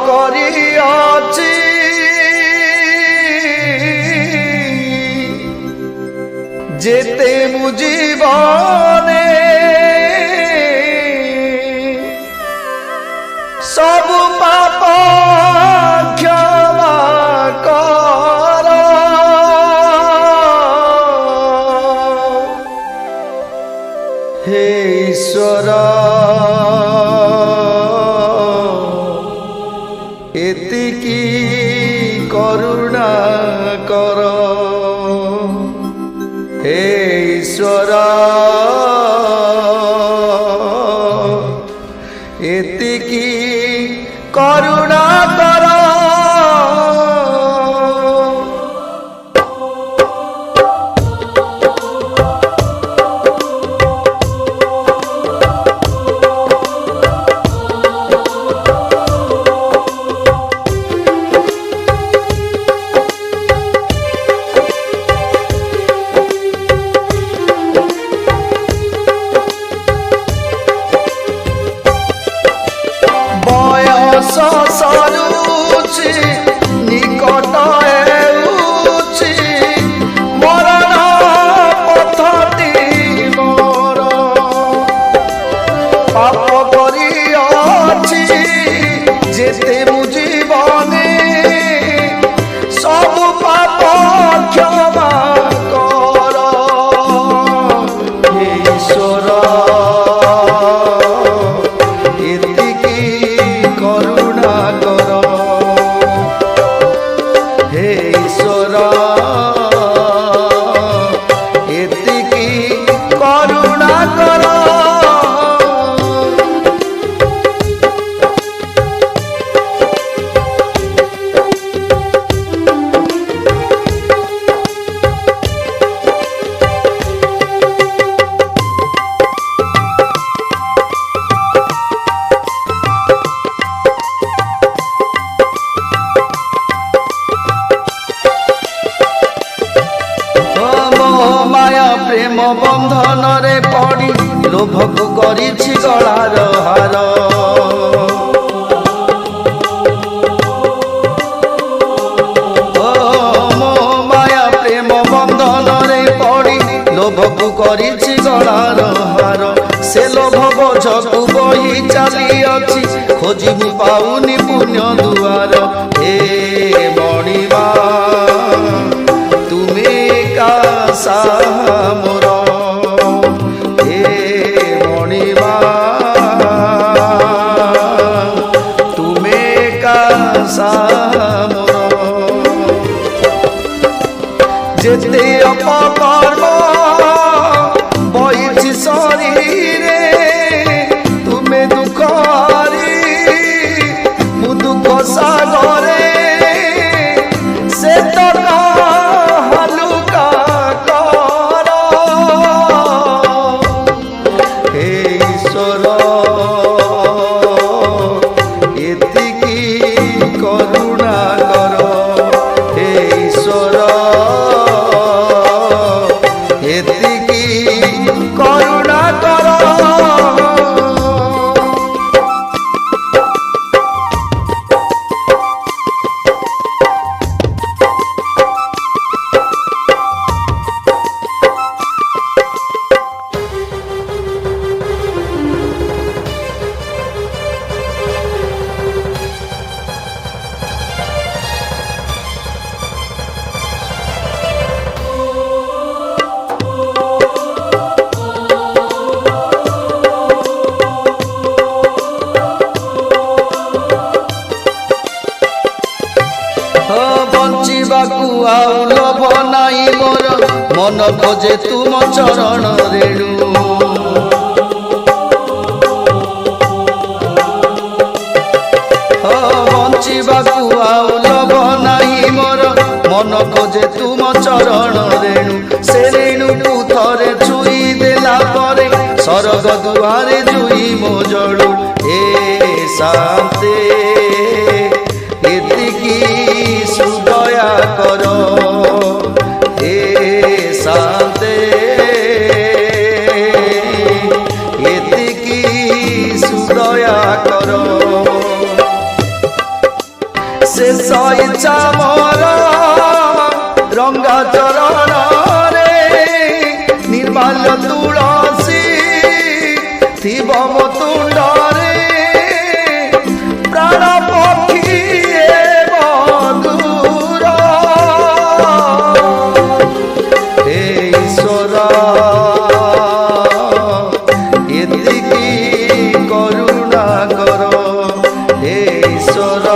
କରିଅଛି ଯେତେ ମୁଁ ଜୀବନେ ସବୁ ପାପ କ୍ଷମା କର ହେ ଈଶ୍ୱର ଏତିକି କରୁଣା କର हे ईश्वर एतिकी करुणा कर सरुचि निकट हेउछि मरण पथटी मोर पाप करिअछि जेते मु जीवने सब पाप क्षमा कर हे ईश्वर प्रेम बंधन रे पड़ी लोभक करिछि गलार हार मो माया प्रेम बंधन रे पड़ी लोभक करिछि गलार हार से लोभ बोझकु बही चली अछि खोजी पाउनी पुण्य दुआर हे मणिमा तुमे का मोर हे मणिमा तुमे का मोर जेते अपकर्म बहिछि शरीरे तुमे दुख हरि मु दुख सागरे से तो बंचिबाकू आउ लोभ नाई मोर मन खोजे तुम चरण रेणु बंचिबाकू आउ लोभ नाई मोर मन खोजे तुम चरण रेणु से रेणु को थरे छुई देला परे सरग दुआरे जुई मो जड़ू हे शांते एतिकी सुदया करो हे शांते एतिकी सुदया करो शेष इच्छा मोर रंगा चरण रे निर्माल्य तुलसी थिब मो तुंडरे प्राण पक्षी दूर हे ईश्वर एतिकी करुणा कर हे ईश्वर